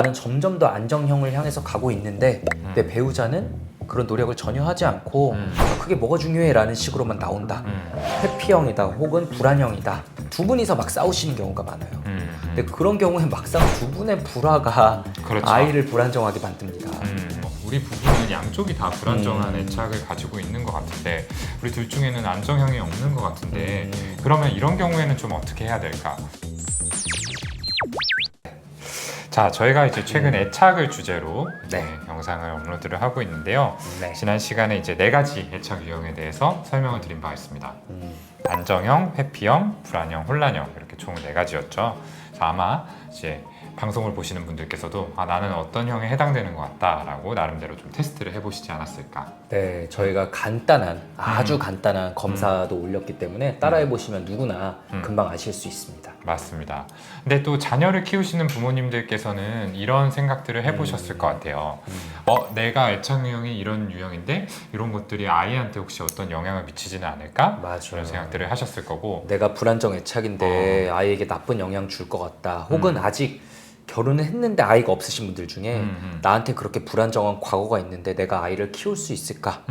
나는 점점 더 안정형을 향해서 가고 있는데 내 배우자는 그런 노력을 전혀 하지 않고 그게 뭐가 중요해 라는 식으로만 나온다. 회피형이다 혹은 불안형이다. 두 분이서 막 싸우시는 경우가 많아요. 근데 그런 경우에 막상 두 분의 불화가 그렇죠. 아이를 불안정하게 만듭니다. 우리 부부는 양쪽이 다 불안정한 애착을 가지고 있는 것 같은데 우리 둘 중에는 안정형이 없는 것 같은데 그러면 이런 경우에는 좀 어떻게 해야 될까? 자, 저희가 이제 최근 애착을 주제로 네. 영상을 업로드를 하고 있는데요. 네. 지난 시간에 이제 4가지 애착 유형에 대해서 설명을 드린 바 있습니다. 안정형, 회피형, 불안형, 혼란형 이렇게 총 4가지였죠. 아마 이제 방송을 보시는 분들께서도 나는 어떤 형에 해당되는 것 같다라고 나름대로 좀 테스트를 해보시지 않았을까. 네, 저희가 간단한 아주 간단한 검사도 올렸기 때문에 따라해 보시면 누구나 금방 아실 수 있습니다. 맞습니다. 근데 또 자녀를 키우시는 부모님들께서는 이런 생각들을 해보셨을 것 같아요. 내가 애착 유형이 이런 유형인데 이런 것들이 아이한테 혹시 어떤 영향을 미치지는 않을까? 맞아요. 이런 생각들을 하셨을 거고. 내가 불안정 애착인데 아이에게 나쁜 영향 줄 것 같다. 혹은 아직 결혼을 했는데 아이가 없으신 분들 중에 나한테 그렇게 불안정한 과거가 있는데 내가 아이를 키울 수 있을까?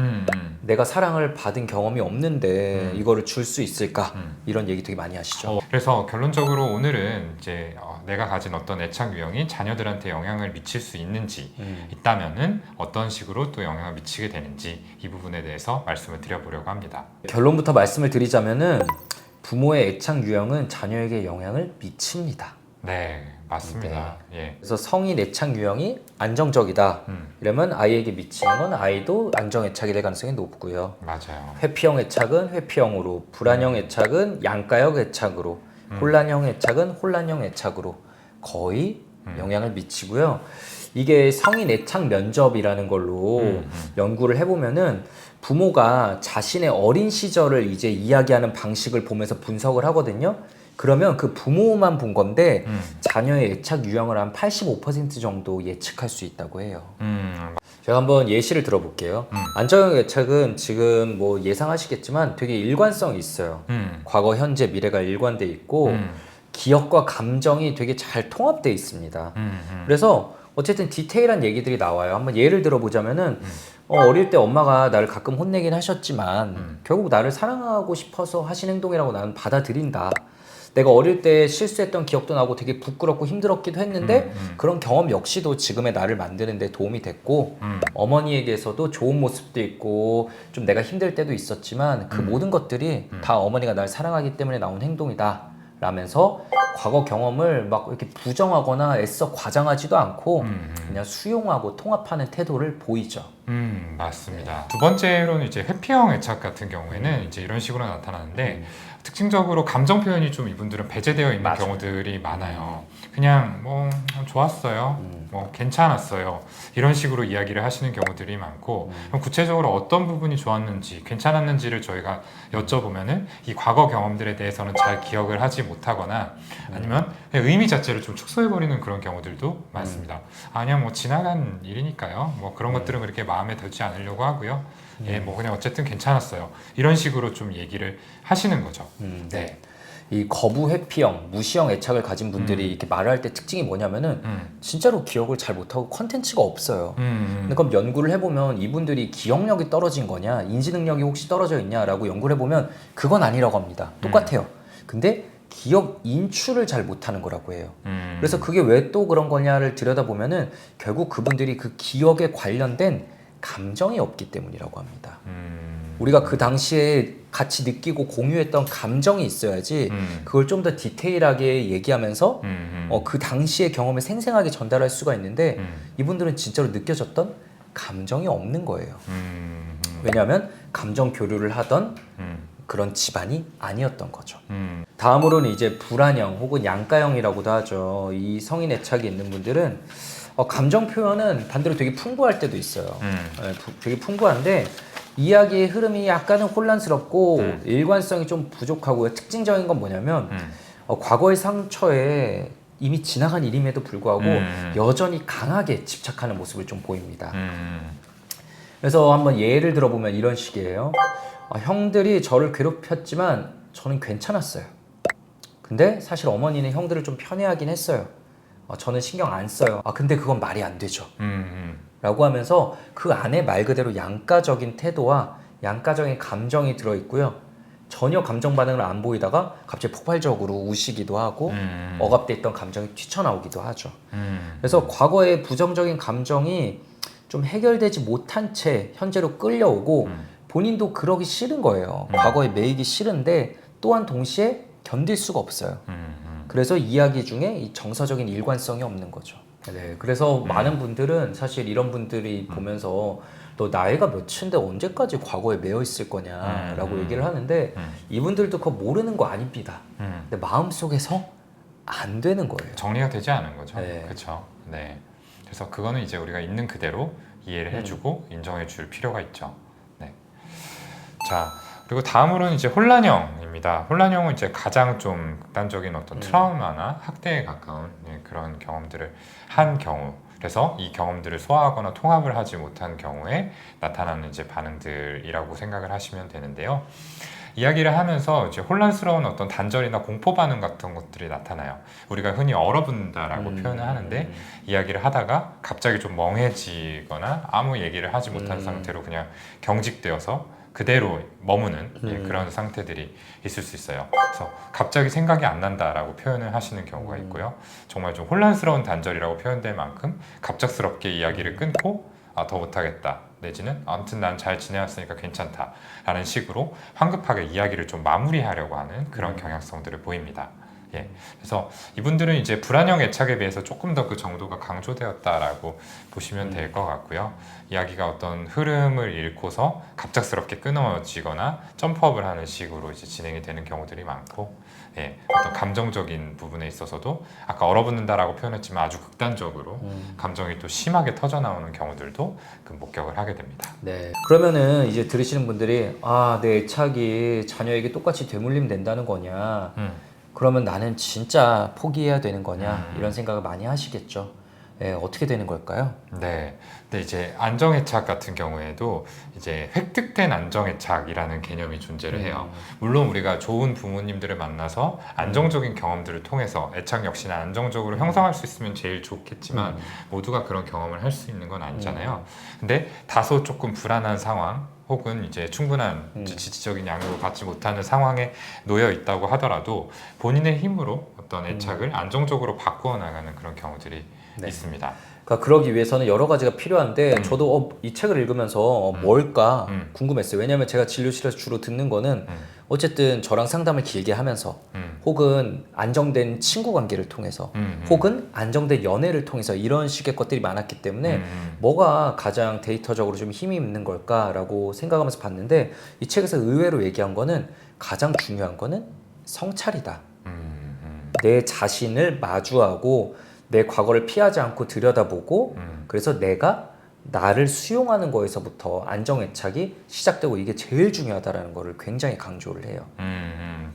내가 사랑을 받은 경험이 없는데 이거를 줄 수 있을까? 이런 얘기 되게 많이 하시죠. 그래서 결론적으로 오늘은 이제 내가 가진 어떤 애착 유형이 자녀들한테 영향을 미칠 수 있는지 있다면은 어떤 식으로 또 영향을 미치게 되는지 이 부분에 대해서 말씀을 드려보려고 합니다. 결론부터 말씀을 드리자면은 부모의 애착 유형은 자녀에게 영향을 미칩니다. 네, 맞습니다. 예. 그래서 성인 애착 유형이 안정적이다. 이러면 아이에게 미치는 건 아이도 안정 애착이 될 가능성이 높고요. 맞아요. 회피형 애착은 회피형으로, 불안형 애착은 양가역 애착으로, 혼란형 애착은 혼란형 애착으로 거의 영향을 미치고요. 이게 성인 애착 면접이라는 걸로 연구를 해보면은 부모가 자신의 어린 시절을 이제 이야기하는 방식을 보면서 분석을 하거든요. 그러면 그 부모만 본 건데 자녀의 애착 유형을 한 85% 정도 예측할 수 있다고 해요. 제가 한번 예시를 들어볼게요. 안정형 애착은 지금 뭐 예상하시겠지만 되게 일관성이 있어요. 과거, 현재, 미래가 일관돼 있고 기억과 감정이 되게 잘 통합돼 있습니다. 그래서 어쨌든 디테일한 얘기들이 나와요. 한번 예를 들어보자면은 어릴 때 엄마가 나를 가끔 혼내긴 하셨지만 결국 나를 사랑하고 싶어서 하신 행동이라고 나는 받아들인다. 내가 어릴 때 실수했던 기억도 나고 되게 부끄럽고 힘들었기도 했는데 그런 경험 역시도 지금의 나를 만드는 데 도움이 됐고 어머니에게서도 좋은 모습도 있고 좀 내가 힘들 때도 있었지만 그 모든 것들이 다 어머니가 날 사랑하기 때문에 나온 행동이다 라면서 과거 경험을 막 이렇게 부정하거나 애써 과장하지도 않고 그냥 수용하고 통합하는 태도를 보이죠. 맞습니다. 두 번째로는 이제 회피형 애착 같은 경우에는 이제 이런 식으로 나타나는데 특징적으로 감정 표현이 좀 이분들은 배제되어 있는 맞아요. 경우들이 많아요. 그냥 뭐 좋았어요, 뭐 괜찮았어요 이런 식으로 이야기를 하시는 경우들이 많고 그럼 구체적으로 어떤 부분이 좋았는지 괜찮았는지를 저희가 여쭤보면은 이 과거 경험들에 대해서는 잘 기억을 하지 못하거나 아니면 의미 자체를 좀 축소해버리는 그런 경우들도 많습니다. 그냥 뭐 지나간 일이니까요, 뭐 그런 것들은 그렇게 마음에 들지 않으려고 하고요. 뭐 그냥 어쨌든 괜찮았어요 이런 식으로 좀 얘기를 하시는 거죠. 네. 이 거부 회피형, 무시형 애착을 가진 분들이 이렇게 말을 할 때 특징이 뭐냐면은 진짜로 기억을 잘 못하고 컨텐츠가 없어요. 근데 그럼 연구를 해보면 이분들이 기억력이 떨어진 거냐, 인지 능력이 혹시 떨어져 있냐라고 연구를 해보면 그건 아니라고 합니다. 똑같아요. 근데 기억 인출을 잘 못하는 거라고 해요. 그래서 그게 왜 또 그런 거냐를 들여다보면은 결국 그분들이 그 기억에 관련된 감정이 없기 때문이라고 합니다. 우리가 그 당시에 같이 느끼고 공유했던 감정이 있어야지 그걸 좀 더 디테일하게 얘기하면서 그 당시의 경험을 생생하게 전달할 수가 있는데 이분들은 진짜로 느껴졌던 감정이 없는 거예요. 왜냐하면 감정 교류를 하던 그런 집안이 아니었던 거죠. 다음으로는 이제 불안형 혹은 양가형이라고도 하죠. 이 성인 애착이 있는 분들은 감정 표현은 반대로 되게 풍부할 때도 있어요. 되게 풍부한데 이야기의 흐름이 약간은 혼란스럽고 일관성이 좀 부족하고 특징적인 건 뭐냐면 과거의 상처에 이미 지나간 일임에도 불구하고 여전히 강하게 집착하는 모습을 좀 보입니다. 그래서 한번 예를 들어보면 이런 식이에요. 형들이 저를 괴롭혔지만 저는 괜찮았어요. 근데 사실 어머니는 형들을 좀 편애하긴 했어요. 저는 신경 안 써요. 근데 그건 말이 안 되죠. 음. 라고 하면서 그 안에 말 그대로 양가적인 태도와 양가적인 감정이 들어있고요. 전혀 감정 반응을 안 보이다가 갑자기 폭발적으로 우시기도 하고 억압돼 있던 감정이 튀쳐나오기도 하죠. 그래서 과거의 부정적인 감정이 좀 해결되지 못한 채 현재로 끌려오고 본인도 그러기 싫은 거예요. 과거에 매이기 싫은데 또한 동시에 견딜 수가 없어요. 그래서 이야기 중에 이 정서적인 일관성이 없는 거죠. 네, 그래서 많은 분들은 사실 이런 분들이 보면서 너 나이가 몇인데 언제까지 과거에 매여 있을 거냐라고 얘기를 하는데 이분들도 그거 모르는 거 아닙니다. 근데 마음속에서 안 되는 거예요. 정리가 되지 않은 거죠. 네. 그렇죠. 네. 그래서 그거는 이제 우리가 있는 그대로 이해를 해주고 인정해 줄 필요가 있죠. 네. 자, 그리고 다음으로는 이제 혼란형입니다. 혼란형은 이제 가장 좀 극단적인 어떤 트라우마나 학대에 가까운 그런 경험들을 한 경우, 그래서 이 경험들을 소화하거나 통합을 하지 못한 경우에 나타나는 이제 반응들이라고 생각을 하시면 되는데요. 이야기를 하면서 이제 혼란스러운 어떤 단절이나 공포 반응 같은 것들이 나타나요. 우리가 흔히 얼어붙는다라고 표현을 하는데 이야기를 하다가 갑자기 좀 멍해지거나 아무 얘기를 하지 못한 상태로 그냥 경직되어서 그대로 머무는 그런 상태들이 있을 수 있어요. 그래서 갑자기 생각이 안 난다라고 표현을 하시는 경우가 있고요. 정말 좀 혼란스러운 단절이라고 표현될 만큼 갑작스럽게 이야기를 끊고 더 못하겠다 내지는 아무튼 난 잘 지내왔으니까 괜찮다 라는 식으로 황급하게 이야기를 좀 마무리하려고 하는 그런 경향성들을 보입니다. 예, 그래서 이분들은 이제 불안형 애착에 비해서 조금 더 그 정도가 강조되었다라고 보시면 될 것 같고요. 이야기가 어떤 흐름을 잃고서 갑작스럽게 끊어지거나 점프업을 하는 식으로 이제 진행이 되는 경우들이 많고, 예, 어떤 감정적인 부분에 있어서도 아까 얼어붙는다라고 표현했지만 아주 극단적으로 감정이 또 심하게 터져 나오는 경우들도 그 목격을 하게 됩니다. 네. 그러면은 이제 들으시는 분들이 내 애착이 자녀에게 똑같이 되물림 된다는 거냐? 그러면 나는 진짜 포기해야 되는 거냐? 이런 생각을 많이 하시겠죠. 네, 어떻게 되는 걸까요? 네. 근데 이제 안정애착 같은 경우에도 이제 획득된 안정애착이라는 개념이 존재를 해요. 물론 우리가 좋은 부모님들을 만나서 안정적인 경험들을 통해서 애착 역시나 안정적으로 형성할 수 있으면 제일 좋겠지만 모두가 그런 경험을 할 수 있는 건 아니잖아요. 근데 다소 조금 불안한 상황 혹은 이제 충분한 이제 지지적인 양육을 받지 못하는 상황에 놓여 있다고 하더라도 본인의 힘으로 어떤 애착을 안정적으로 바꾸어 나가는 그런 경우들이 있습니다. 그러니까 그러기 위해서는 여러 가지가 필요한데 저도 이 책을 읽으면서 뭘까 궁금했어요. 왜냐하면 제가 진료실에서 주로 듣는 거는 어쨌든 저랑 상담을 길게 하면서 혹은 안정된 친구 관계를 통해서 혹은 안정된 연애를 통해서 이런 식의 것들이 많았기 때문에 뭐가 가장 데이터적으로 좀 힘이 있는 걸까라고 생각하면서 봤는데 이 책에서 의외로 얘기한 거는 가장 중요한 거는 성찰이다. 내 자신을 마주하고 내 과거를 피하지 않고 들여다보고 그래서 내가 나를 수용하는 거에서부터 안정애착이 시작되고 이게 제일 중요하다는 거를 굉장히 강조를 해요.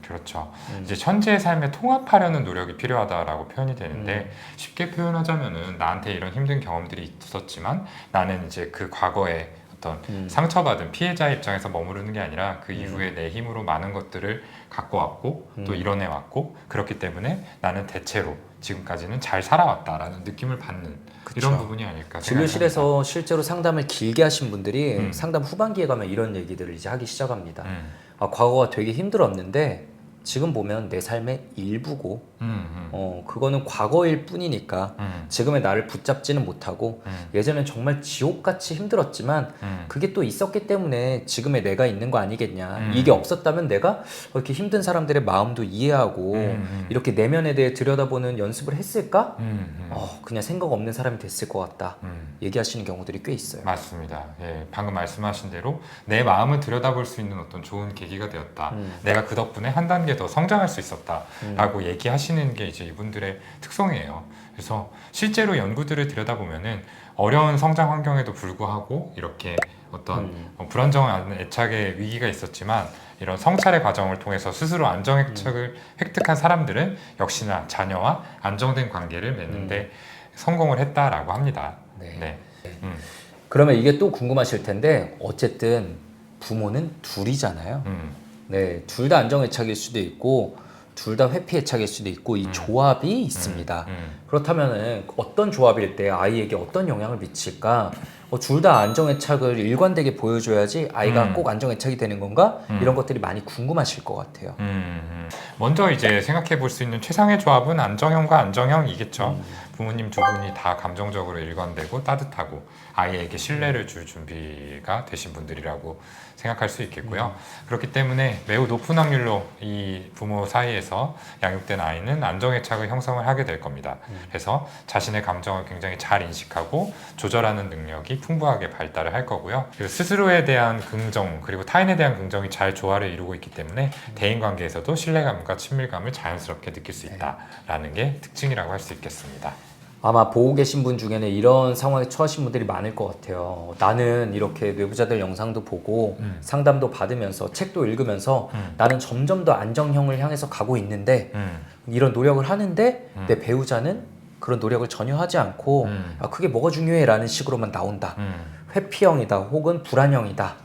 그렇죠. 이제 현재의 삶에 통합하려는 노력이 필요하다라고 표현이 되는데 쉽게 표현하자면은 나한테 이런 힘든 경험들이 있었지만 나는 이제 그 과거에 어떤 상처받은 피해자의 입장에서 머무르는 게 아니라 그 이후에 내 힘으로 많은 것들을 갖고 왔고 또 이뤄내 왔고 그렇기 때문에 나는 대체로 지금까지는 잘 살아왔다라는 느낌을 받는 이런 부분이 아닐까 생각합니다. 진료실에서 실제로 상담을 길게 하신 분들이 상담 후반기에 가면 이런 얘기들을 이제 하기 시작합니다. 과거가 되게 힘들었는데 지금 보면 내 삶의 일부고 그거는 과거일 뿐이니까 지금의 나를 붙잡지는 못하고 예전엔 정말 지옥같이 힘들었지만 그게 또 있었기 때문에 지금의 내가 있는 거 아니겠냐. 이게 없었다면 내가 이렇게 힘든 사람들의 마음도 이해하고 이렇게 내면에 대해 들여다보는 연습을 했을까? 그냥 생각 없는 사람이 됐을 것 같다. 얘기하시는 경우들이 꽤 있어요. 맞습니다. 예, 방금 말씀하신 대로 내 마음을 들여다볼 수 있는 어떤 좋은 계기가 되었다. 내가 그 덕분에 한 단계 더 성장할 수 있었다라고 얘기하시는 게 이제 이분들의 특성이에요. 그래서 실제로 연구들을 들여다보면은 어려운 성장 환경에도 불구하고 이렇게 어떤 불안정한 애착의 위기가 있었지만 이런 성찰의 과정을 통해서 스스로 안정애착을 획득한 사람들은 역시나 자녀와 안정된 관계를 맺는데 성공을 했다라고 합니다. 네. 그러면 이게 또 궁금하실 텐데 어쨌든 부모는 둘이잖아요. 네, 둘 다 안정애착일 수도 있고 둘 다 회피 애착일 수도 있고 이 조합이 있습니다. 그렇다면 어떤 조합일 때 아이에게 어떤 영향을 미칠까? 둘 다 안정애착을 일관되게 보여줘야지 아이가 꼭 안정애착이 되는 건가? 이런 것들이 많이 궁금하실 것 같아요. 먼저 이제 생각해 볼 수 있는 최상의 조합은 안정형과 안정형이겠죠. 부모님 두 분이 다 감정적으로 일관되고 따뜻하고 아이에게 신뢰를 줄 준비가 되신 분들이라고 생각할 수 있겠고요. 그렇기 때문에 매우 높은 확률로 이 부모 사이에서 양육된 아이는 안정애착을 형성을 하게 될 겁니다. 그래서 자신의 감정을 굉장히 잘 인식하고 조절하는 능력이 풍부하게 발달을 할 거고요. 그리고 스스로에 대한 긍정 그리고 타인에 대한 긍정이 잘 조화를 이루고 있기 때문에 대인관계에서도 신뢰감과 친밀감을 자연스럽게 느낄 수 있다라는 게 특징이라고 할 수 있겠습니다. 아마 보고 계신 분 중에는 이런 상황에 처하신 분들이 많을 것 같아요. 나는 이렇게 뇌부자들 영상도 보고 상담도 받으면서 책도 읽으면서 나는 점점 더 안정형을 향해서 가고 있는데 이런 노력을 하는데 내 배우자는 그런 노력을 전혀 하지 않고 그게 뭐가 중요해 라는 식으로만 나온다. 회피형이다 혹은 불안형이다.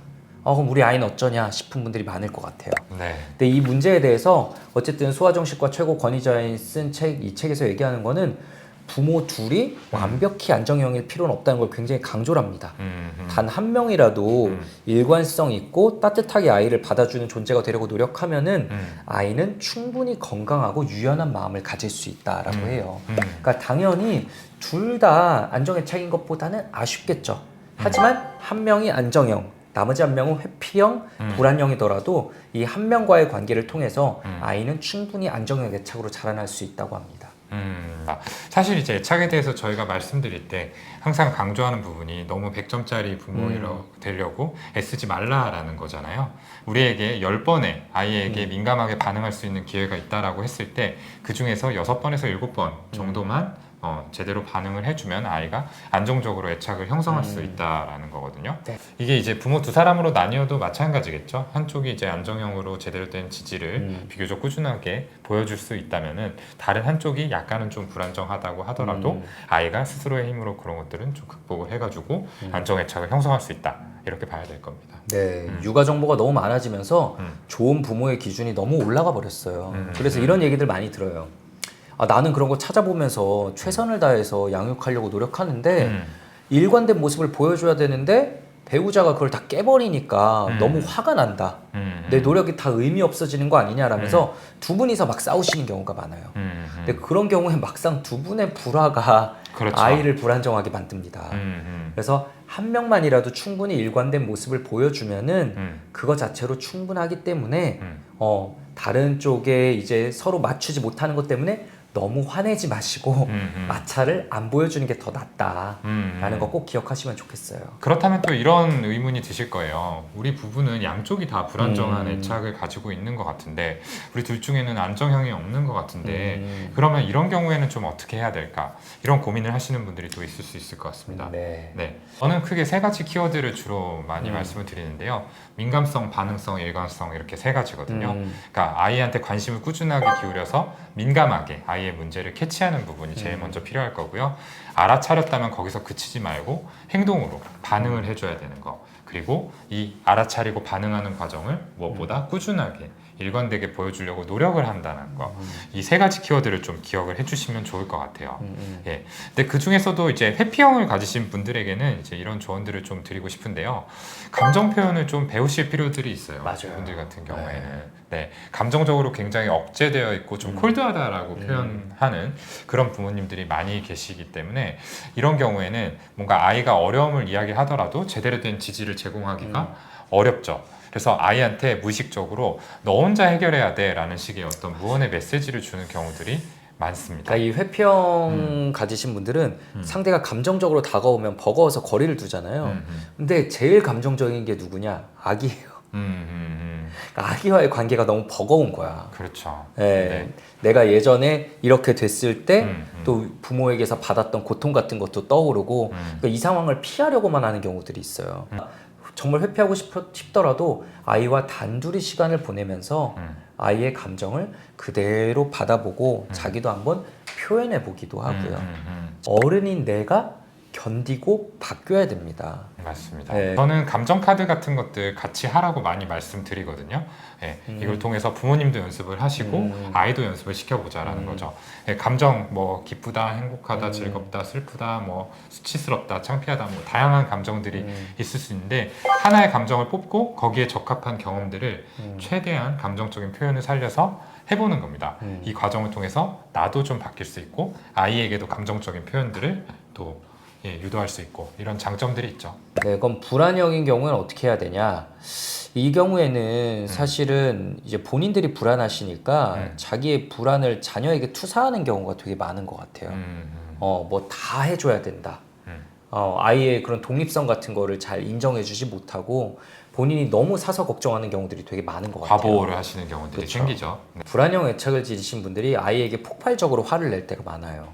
그럼 우리 아이는 어쩌냐 싶은 분들이 많을 것 같아요. 네. 근데 이 문제에 대해서 어쨌든 소아정신과 최고 권위자인 쓴 책, 이 책에서 얘기하는 거는 부모 둘이 완벽히 안정형일 필요는 없다는 걸 굉장히 강조를 합니다. 단 한 명이라도 일관성 있고 따뜻하게 아이를 받아주는 존재가 되려고 노력하면은 아이는 충분히 건강하고 유연한 마음을 가질 수 있다라고 해요. 그러니까 당연히 둘 다 안정애착인 것보다는 아쉽겠죠. 하지만 한 명이 안정형, 나머지 한 명은 회피형, 불안형이더라도 이 한 명과의 관계를 통해서 아이는 충분히 안정형 애착으로 자라날 수 있다고 합니다. 사실 이제 애착에 대해서 저희가 말씀드릴 때 항상 강조하는 부분이 너무 100점짜리 부모로 되려고 애쓰지 말라라는 거잖아요. 우리에게 10번의 아이에게 민감하게 반응할 수 있는 기회가 있다라고 했을 때 그 중에서 6번에서 7번 정도만 제대로 반응을 해주면 아이가 안정적으로 애착을 형성할 수 있다라는 거거든요. 네. 이게 이제 부모 두 사람으로 나뉘어도 마찬가지겠죠. 한쪽이 이제 안정형으로 제대로 된 지지를 비교적 꾸준하게 보여줄 수 있다면은 다른 한쪽이 약간은 좀 불안정하다고 하더라도 아이가 스스로의 힘으로 그런 것들은 좀 극복을 해가지고 안정애착을 형성할 수 있다. 이렇게 봐야 될 겁니다. 네, 육아 정보가 너무 많아지면서 좋은 부모의 기준이 너무 올라가 버렸어요. 그래서 이런 얘기들 많이 들어요. 나는 그런 거 찾아보면서 최선을 다해서 양육하려고 노력하는데 일관된 모습을 보여줘야 되는데 배우자가 그걸 다 깨버리니까 너무 화가 난다. 내 노력이 다 의미 없어지는 거 아니냐라면서 두 분이서 막 싸우시는 경우가 많아요. 근데 그런 경우에 막상 두 분의 불화가 그렇죠. 아이를 불안정하게 만듭니다. 그래서 한 명만이라도 충분히 일관된 모습을 보여주면은 그거 자체로 충분하기 때문에 다른 쪽에 이제 서로 맞추지 못하는 것 때문에 너무 화내지 마시고 마찰을 안 보여주는 게 더 낫다라는 거 꼭 기억하시면 좋겠어요. 그렇다면 또 이런 의문이 드실 거예요. 우리 부부는 양쪽이 다 불안정한 애착을 가지고 있는 것 같은데 우리 둘 중에는 안정형이 없는 것 같은데 그러면 이런 경우에는 좀 어떻게 해야 될까? 이런 고민을 하시는 분들이 또 있을 수 있을 것 같습니다. 네. 저는 크게 세 가지 키워드를 주로 많이 말씀을 드리는데요. 민감성, 반응성, 일관성 이렇게 세 가지거든요. 그러니까 아이한테 관심을 꾸준하게 기울여서 민감하게 아이의 문제를 캐치하는 부분이 제일 먼저 필요할 거고요. 알아차렸다면 거기서 그치지 말고 행동으로 반응을 해줘야 되는 거. 그리고 이 알아차리고 반응하는 과정을 무엇보다 꾸준하게 일관되게 보여주려고 노력을 한다는 거. 이 세 가지 키워드를 좀 기억을 해주시면 좋을 것 같아요. 예. 근데 그 중에서도 이제 회피형을 가지신 분들에게는 이제 이런 조언들을 좀 드리고 싶은데요. 감정 표현을 좀 배우실 필요들이 있어요. 맞아요. 분들 같은 경우에는. 네. 감정적으로 굉장히 억제되어 있고 좀 콜드하다라고 표현하는 그런 부모님들이 많이 계시기 때문에 이런 경우에는 뭔가 아이가 어려움을 이야기하더라도 제대로 된 지지를 제공하기가 어렵죠. 그래서 아이한테 무의식적으로 너 혼자 해결해야 돼 라는 식의 어떤 무언의 메시지를 주는 경우들이 많습니다. 그러니까 이 회피형 가지신 분들은 상대가 감정적으로 다가오면 버거워서 거리를 두잖아요. 근데 제일 감정적인 게 누구냐? 아기예요. 그러니까 아기와의 관계가 너무 버거운 거야. 그렇죠. 네. 내가 예전에 이렇게 됐을 때 또 부모에게서 받았던 고통 같은 것도 떠오르고 그러니까 이 상황을 피하려고만 하는 경우들이 있어요. 정말 회피하고 싶더라도 아이와 단둘이 시간을 보내면서 아이의 감정을 그대로 받아보고 자기도 한번 표현해 보기도 하고요. 어른인 내가 견디고 바뀌어야 됩니다. 맞습니다. 네. 저는 감정 카드 같은 것들 같이 하라고 많이 말씀드리거든요. 예, 이걸 통해서 부모님도 연습을 하시고 아이도 연습을 시켜보자라는 거죠. 예, 감정 뭐 기쁘다, 행복하다, 즐겁다, 슬프다, 뭐 수치스럽다, 창피하다, 뭐 다양한 감정들이 있을 수 있는데 하나의 감정을 뽑고 거기에 적합한 경험들을 최대한 감정적인 표현을 살려서 해보는 겁니다. 이 과정을 통해서 나도 좀 바뀔 수 있고 아이에게도 감정적인 표현들을 또 유도할 수 있고 이런 장점들이 있죠. 네, 그럼 불안형인 경우는 어떻게 해야 되냐? 이 경우에는 사실은 이제 본인들이 불안하시니까 자기의 불안을 자녀에게 투사하는 경우가 되게 많은 것 같아요. 뭐 다 해줘야 된다. 아이의 그런 독립성 같은 거를 잘 인정해주지 못하고 본인이 너무 사서 걱정하는 경우들이 되게 많은 것 같아요. 과보호를 하시는 경우들이 그쵸. 생기죠. 네. 불안형 애착을 지니신 분들이 아이에게 폭발적으로 화를 낼 때가 많아요.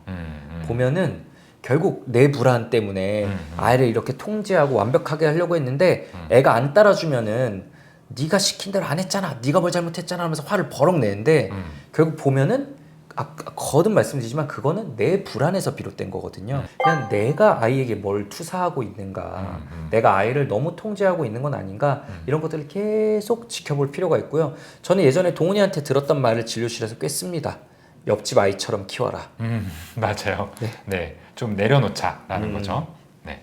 보면은 결국 내 불안 때문에 아이를 이렇게 통제하고 완벽하게 하려고 했는데 애가 안 따라주면은 네가 시킨 대로 안 했잖아, 네가 뭘 잘못했잖아 하면서 화를 버럭 내는데 결국 보면은 아까 거듭 말씀드리지만 그거는 내 불안에서 비롯된 거거든요. 그냥 내가 아이에게 뭘 투사하고 있는가, 내가 아이를 너무 통제하고 있는 건 아닌가, 이런 것들을 계속 지켜볼 필요가 있고요. 저는 예전에 동훈이한테 들었던 말을 진료실에서 꽤 씁니다. 옆집 아이처럼 키워라. 맞아요. 네, 좀 내려놓자라는 거죠. 네.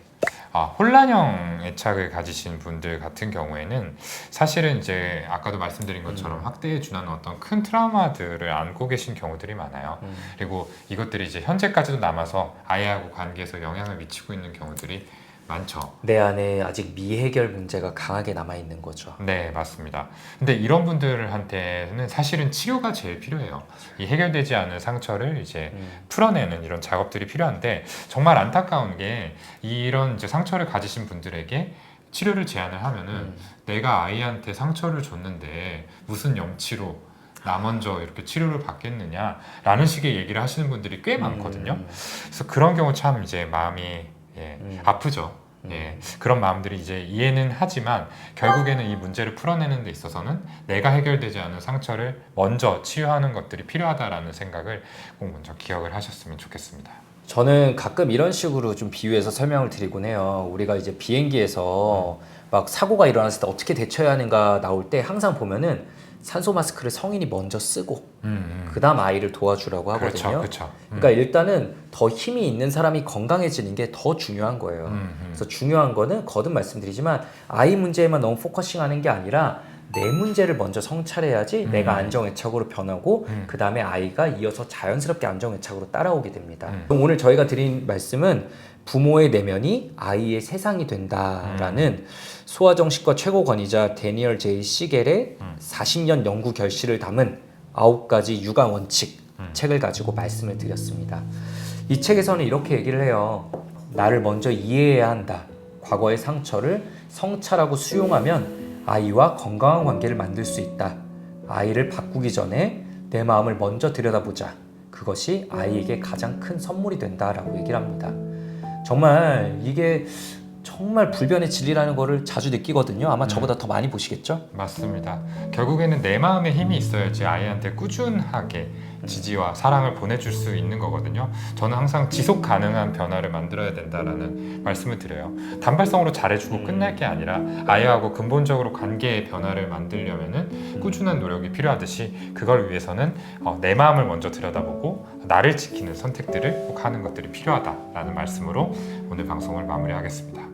혼란형 애착을 가지신 분들 같은 경우에는 사실은 이제 아까도 말씀드린 것처럼 학대에 준하는 어떤 큰 트라우마들을 안고 계신 경우들이 많아요. 그리고 이것들이 이제 현재까지도 남아서 아이하고 관계에서 영향을 미치고 있는 경우들이 많죠. 내 안에 아직 미해결 문제가 강하게 남아 있는 거죠. 네, 맞습니다. 근데 이런 분들한테는 사실은 치료가 제일 필요해요. 이 해결되지 않은 상처를 이제 풀어내는 이런 작업들이 필요한데 정말 안타까운 게 이런 이제 상처를 가지신 분들에게 치료를 제안을 하면은 내가 아이한테 상처를 줬는데 무슨 염치로 나 먼저 이렇게 치료를 받겠느냐라는 식의 얘기를 하시는 분들이 꽤 많거든요. 그래서 그런 경우 참 이제 마음이 아프죠. 그런 마음들이 이제 이해는 하지만 결국에는 이 문제를 풀어내는 데 있어서는 내가 해결되지 않은 상처를 먼저 치유하는 것들이 필요하다라는 생각을 꼭 먼저 기억을 하셨으면 좋겠습니다. 저는 가끔 이런 식으로 좀 비유해서 설명을 드리곤 해요. 우리가 이제 비행기에서 막 사고가 일어났을 때 어떻게 대처해야 하는가 나올 때 항상 보면은 산소 마스크를 성인이 먼저 쓰고 그다음 아이를 도와주라고 하거든요. 그렇죠. 그러니까 일단은 더 힘이 있는 사람이 건강해지는 게 더 중요한 거예요. 그래서 중요한 거는 거듭 말씀드리지만 아이 문제에만 너무 포커싱하는 게 아니라 내 문제를 먼저 성찰해야지 내가 안정애착으로 변하고 그 다음에 아이가 이어서 자연스럽게 안정애착으로 따라오게 됩니다. 그럼 오늘 저희가 드린 말씀은 부모의 내면이 아이의 세상이 된다라는 소아정신과 최고 권위자 데니얼 제이 시겔의 40년 연구 결실을 담은 9가지 육아 원칙 책을 가지고 말씀을 드렸습니다. 이 책에서는 이렇게 얘기를 해요. 나를 먼저 이해해야 한다. 과거의 상처를 성찰하고 수용하면 아이와 건강한 관계를 만들 수 있다. 아이를 바꾸기 전에 내 마음을 먼저 들여다보자. 그것이 아이에게 가장 큰 선물이 된다라고 얘기를 합니다. 정말 이게 정말 불변의 진리라는 거를 자주 느끼거든요. 아마 저보다 더 많이 보시겠죠? 맞습니다. 결국에는 내 마음에 힘이 있어야지 아이한테 꾸준하게 지지와 사랑을 보내줄 수 있는 거거든요. 저는 항상 지속 가능한 변화를 만들어야 된다라는 말씀을 드려요. 단발성으로 잘해주고 끝날 게 아니라 아이하고 근본적으로 관계의 변화를 만들려면은 꾸준한 노력이 필요하듯이 그걸 위해서는 내 마음을 먼저 들여다보고 나를 지키는 선택들을 꼭 하는 것들이 필요하다라는 말씀으로 오늘 방송을 마무리하겠습니다.